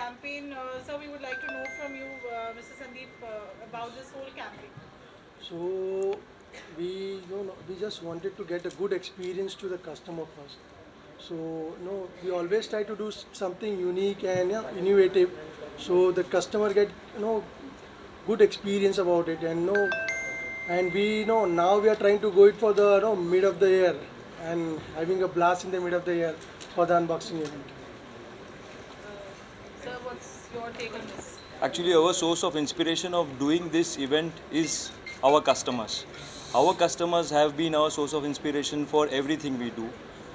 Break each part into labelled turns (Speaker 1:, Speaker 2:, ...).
Speaker 1: campaign. So we would like to know from you, Mr. Sandeep, about this whole campaign.
Speaker 2: So we just wanted to get a good experience to the customer first. So we always try to do something unique and innovative, so the customer get good experience about it. And we know now we are trying to go it for the mid of the year and having a blast in the mid of the year for the unboxing event.
Speaker 1: Sir, what's your take on this?
Speaker 3: Actually, our source of inspiration of doing this event is our customers. Our customers have been our source of inspiration for everything we do.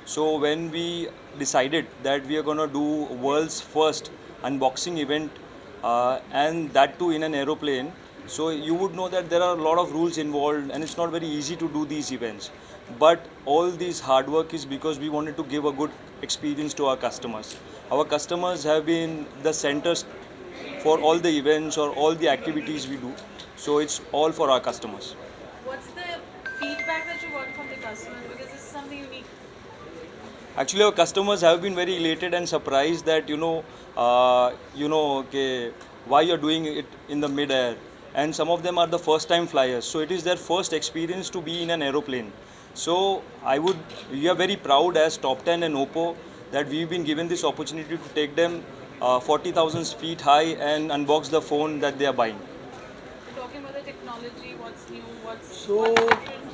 Speaker 3: So when we decided that we are going to do world's first unboxing event, and that too in an aeroplane, so you would know that there are a lot of rules involved and it's not very easy to do these events. But all this hard work is because we wanted to give a good experience to our customers. Our customers have been the centers for all the events or all the activities we do. So it's all for our customers.
Speaker 1: What's the feedback that you got from the customers? Because this is something unique.
Speaker 3: Actually, our customers have been very elated and surprised that okay, why you're doing it in the mid-air. And some of them are the first-time flyers, so it is their first experience to be in an aeroplane. So we are very proud as Top 10 and Oppo that we've been given this opportunity to take them 40,000 feet high and unbox the phone that they are buying.
Speaker 1: We're talking about the technology, what's new,
Speaker 2: So
Speaker 1: what's different.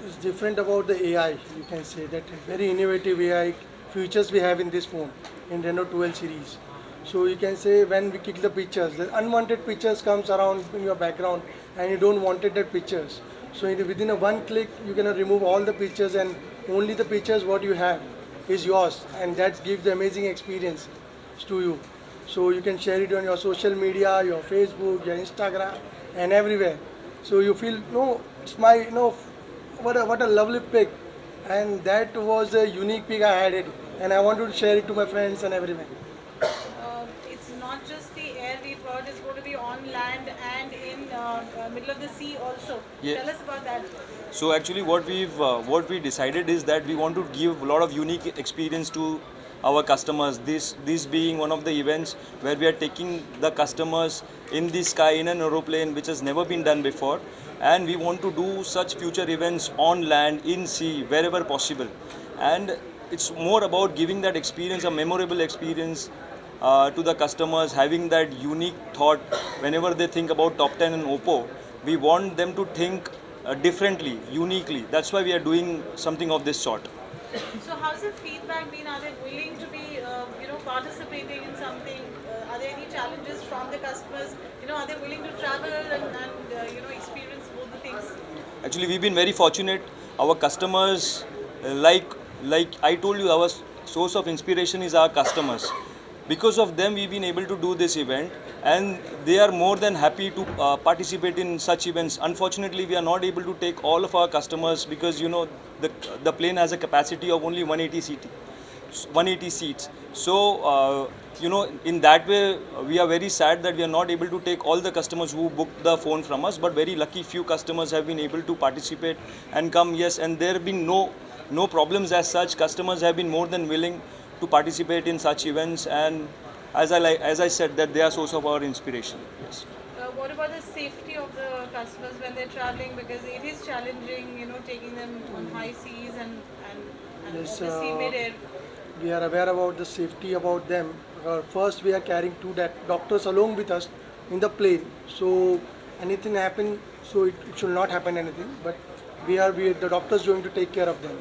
Speaker 2: it's different about the AI. You can say that very innovative AI features we have in this phone in Reno 12 series. So you can say when we click the pictures, the unwanted pictures comes around in your background and you don't wanted that pictures. So within a one click you can remove all the pictures and only the pictures what you have is yours, and that gives the amazing experience to you. So you can share it on your social media, your Facebook, your Instagram, and everywhere. So you feel no, it's my what a lovely pic, and that was a unique pic I had it, and I wanted to share it to my friends and everyone.
Speaker 1: It's not just the air we've heard, it's going to be on land and in middle of the sea also.
Speaker 3: Yeah.
Speaker 1: Tell us about that.
Speaker 3: So actually, what we decided is that we want to give a lot of unique experience to our customers. This being one of the events where we are taking the customers in the sky in an aeroplane, which has never been done before, and we want to do such future events on land, in sea, wherever possible. And it's more about giving that experience, a memorable experience to the customers, having that unique thought whenever they think about Top 10 and Oppo. We want them to think differently, uniquely. That's why we are doing something of this sort.
Speaker 1: So how's the feedback been? Are they willing to be, participating in something? Are there any challenges from the customers? Are they willing to travel and experience both the things?
Speaker 3: Actually, we've been very fortunate. Our customers, like I told you, our source of inspiration is our customers. Because of them, we've been able to do this event, and they are more than happy to participate in such events. Unfortunately, we are not able to take all of our customers because the plane has a capacity of only 180 seats. So in that way, we are very sad that we are not able to take all the customers who booked the phone from us. But very lucky, few customers have been able to participate and come. Yes, and there have been no problems as such. Customers have been more than willing to participate in such events, and as I said, that they are source of our inspiration. Yes.
Speaker 1: What about the safety of the customers when they're traveling? Because it is challenging, taking them on high seas and
Speaker 2: Yes,
Speaker 1: obviously mid-air.
Speaker 2: we are aware about the safety about them. First, we are carrying two doctors along with us in the plane. So anything happen, so it should not happen anything. But the doctors going to take care of them.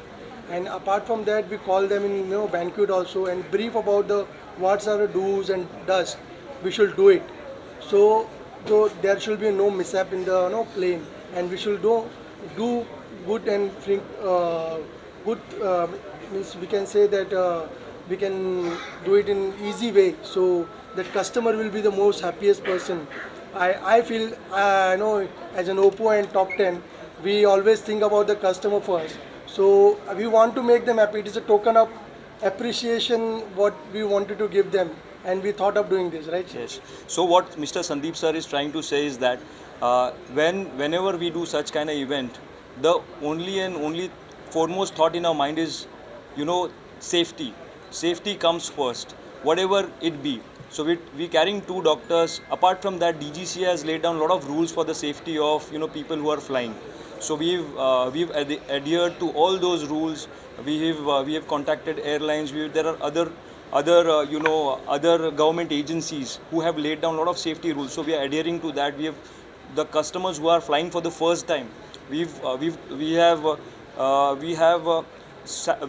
Speaker 2: And apart from that, we call them in banquet also and brief about the what's are the do's and does. We should do it. So there should be no mishap in the plane, and we should do good and good means we can say that we can do it in easy way, so that customer will be the most happiest person. I feel as an Oppo and Top 10, we always think about the customer first. So we want to make them happy. It is a token of appreciation what we wanted to give them, and we thought of doing this, right?
Speaker 3: Yes. So what Mr. Sandeep sir is trying to say is that whenever we do such kind of event, the only foremost thought in our mind is, safety. Safety comes first, whatever it be. So we carrying two doctors. Apart from that, DGCA has laid down a lot of rules for the safety of people who are flying. So we've adhered to all those rules. We have contacted airlines. There are other government agencies who have laid down a lot of safety rules. So we are adhering to that. We have the customers who are flying for the first time. We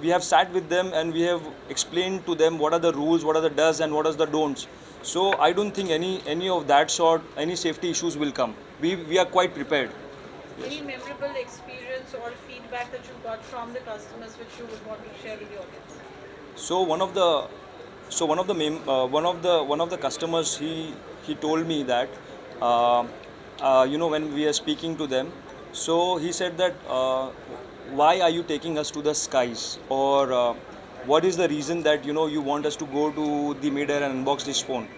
Speaker 3: have sat with them and we have explained to them what are the rules, what are the does and what are the don'ts. So I don't think any of that sort, any safety issues will come. We are quite prepared.
Speaker 1: Any memorable experience or feedback that you got from the customers which you would want to share with the audience?
Speaker 3: So one of the customers, he told me that when we are speaking to them, so he said that why are you taking us to the skies, or what is the reason that you want us to go to the midair and unbox this phone.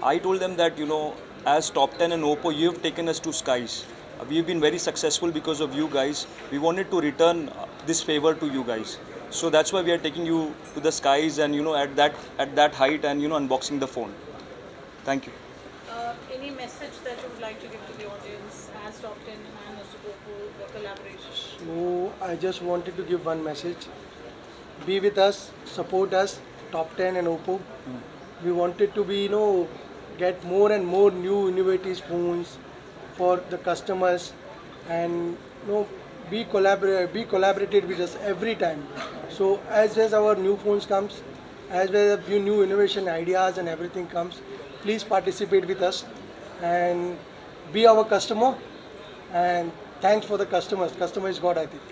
Speaker 3: I told them that as Top 10 and Oppo, you have taken us to skies. We've been very successful because of you guys. We wanted to return this favor to you guys. So that's why we are taking you to the skies and at that height and unboxing the phone. Thank you.
Speaker 1: Any message that you would like to give to the audience as Top 10 and also Oppo, the collaboration?
Speaker 2: So I just wanted to give one message. Be with us, support us, Top 10 and Oppo. We wanted to be, get more and more new innovative phones for the customers, and be collaborated with us every time. So as our new phones comes, as well as new innovation ideas and everything comes, please participate with us and be our customer. And thanks for the customers. Customer is God, I think.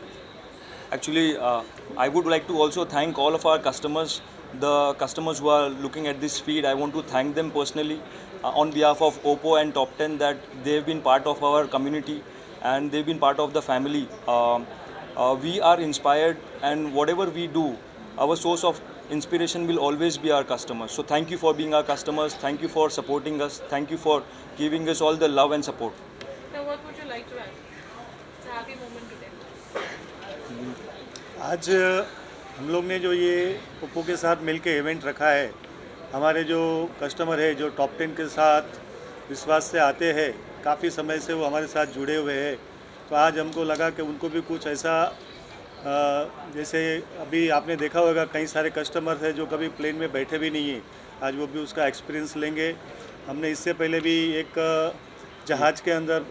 Speaker 3: Actually, I would like to also thank all of our customers, the customers who are looking at this feed. I want to thank them personally on behalf of Oppo and Top 10 that they've been part of our community and they've been part of the family. We are inspired, and whatever we do, our source of inspiration will always be our customers. So thank you for being our customers. Thank you for supporting us. Thank you for giving us all the love and support.
Speaker 1: Now, what would you like to add? It's a happy moment today.
Speaker 4: आज हम लोग ने जो ये Oppo के साथ मिलके event रखा है, हमारे जो कस्टमर है जो टॉप 10 के साथ विश्वास से आते हैं, काफ़ी समय से वो हमारे साथ जुड़े हुए हैं, तो आज हमको लगा कि उनको भी कुछ ऐसा जैसे अभी आपने देखा होगा कई सारे कस्टमर हैं जो कभी प्लेन में बैठे भी नहीं हैं, आज वो भी उसका एक्सपीरियंस लेंगे। हमने इससे पहले भी एक जहाज़ के अंदर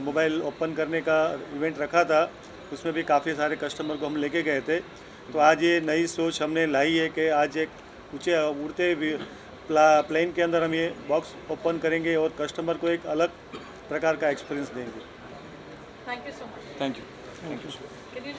Speaker 4: मोबाइल ओपन करने का इवेंट रखा था, उसमें भी काफ़ी सारे कस्टमर को हम लेके गए थे। तो आज ये नई सोच हमने लाई है कि आज एक ऊँचे उड़ते प्लेन के अंदर हम ये बॉक्स ओपन करेंगे और कस्टमर को एक अलग प्रकार का एक्सपीरियंस देंगे।
Speaker 1: Thank you so much.
Speaker 3: Thank you.
Speaker 1: Can you